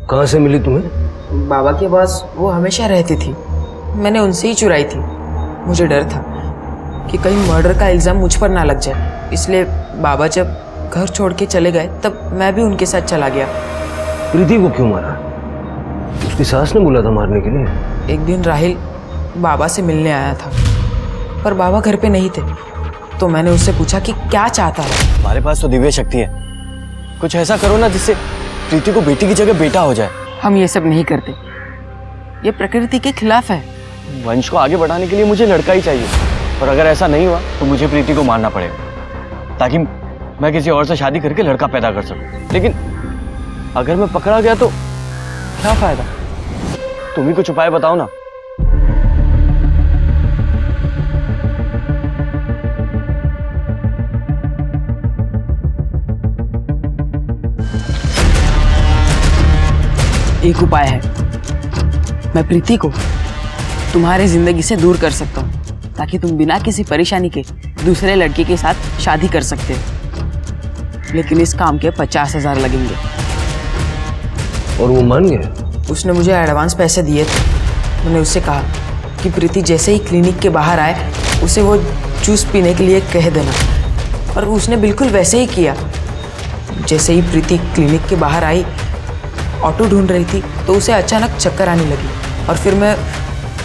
कहाँ से मिली तुम्हें? बाबा के पास वो हमेशा रहती थी, मैंने उनसे ही चुराई थी। मुझे डर था कि कहीं मर्डर का इल्ज़ाम मुझ पर ना लग जाए, इसलिए बाबा जब घर छोड़ के चले गए तब मैं भी उनके साथ चला गया। प्रीति को क्यों मारा? उसकी सास ने बोला था मारने के लिए। एक दिन राहिल बाबा से मिलने आया था पर बाबा घर पे नहीं थे, तो मैंने उससे पूछा कि क्या चाहता है। हमारे पास तो दिव्य शक्ति है, कुछ ऐसा करो ना जिससे प्रीति को बेटी की जगह बेटा हो जाए। हम ये सब नहीं करते, ये प्रकृति के खिलाफ है। वंश को आगे बढ़ाने के लिए मुझे लड़का ही चाहिए, और अगर ऐसा नहीं हुआ तो मुझे प्रीति को मारना पड़ेगा ताकि मैं किसी और से शादी करके लड़का पैदा कर सकूं। लेकिन अगर मैं पकड़ा गया तो क्या फायदा? तुम ही कुछ उपाय बताओ ना। एक उपाय है, मैं प्रीति को तुम्हारी जिंदगी से दूर कर सकता हूँ ताकि तुम बिना किसी परेशानी के दूसरे लड़के के साथ शादी कर सकते हो। लेकिन इस काम के 50,000 लगेंगे। और वो मान गया? उसने मुझे एडवांस पैसे दिए थे। मैंने उससे कहा कि प्रीति जैसे ही क्लिनिक के बाहर आए उसे वो जूस पीने के लिए कह देना, और उसने बिल्कुल वैसे ही किया। जैसे ही प्रीति क्लिनिक के बाहर आई, ऑटो ढूंढ रही थी तो उसे अचानक चक्कर आने लगी और फिर मैं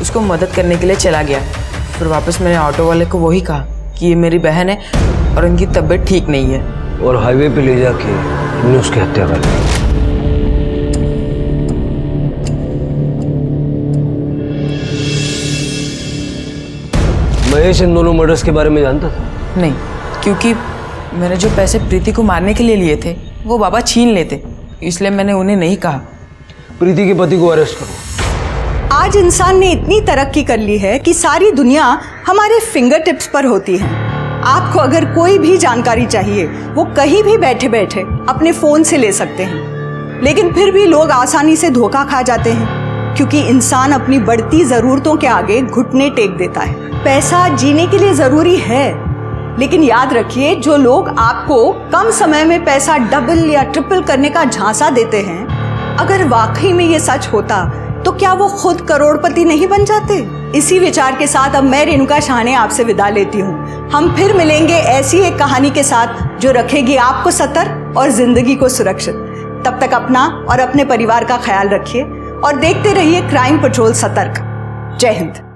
उसको मदद करने के लिए चला गया। फिर वापस मैंने ऑटो वाले को वही कहा कि ये मेरी बहन है और इनकी तबीयत ठीक नहीं है। और हाईवे पे ले जाके तुमने उसकी हत्या कर दी। महेश इन दोनों मर्डर्स के बारे में जानता था? नहीं, क्योंकि मैंने जो पैसे प्रीति को मारने के लिए लिए थे वो बाबा छीन लेते, इसलिए मैंने उन्हें नहीं कहा। प्रीति के पति को अरेस्ट करो। आज इंसान ने इतनी तरक्की कर ली है कि सारी दुनिया हमारे फिंगर टिप्स पर होती है। आपको अगर कोई भी जानकारी चाहिए वो कहीं भी बैठे बैठे अपने फोन से ले सकते हैं। लेकिन फिर भी लोग आसानी से धोखा खा जाते हैं क्योंकि इंसान अपनी बढ़ती जरूरतों के आगे घुटने टेक देता है। पैसा जीने के लिए जरूरी है, लेकिन याद रखिए जो लोग आपको कम समय में पैसा डबल या ट्रिपल करने का झांसा देते हैं, अगर वाकई में ये सच होता तो क्या वो खुद करोड़पति नहीं बन जाते? इसी विचार के साथ अब मैं रेणुका शाहने आपसे विदा लेती हूँ। हम फिर मिलेंगे ऐसी एक कहानी के साथ जो रखेगी आपको सतर्क और जिंदगी को सुरक्षित। तब तक अपना और अपने परिवार का ख्याल रखिए और देखते रहिए क्राइम पेट्रोल सतर्क। जय हिंद।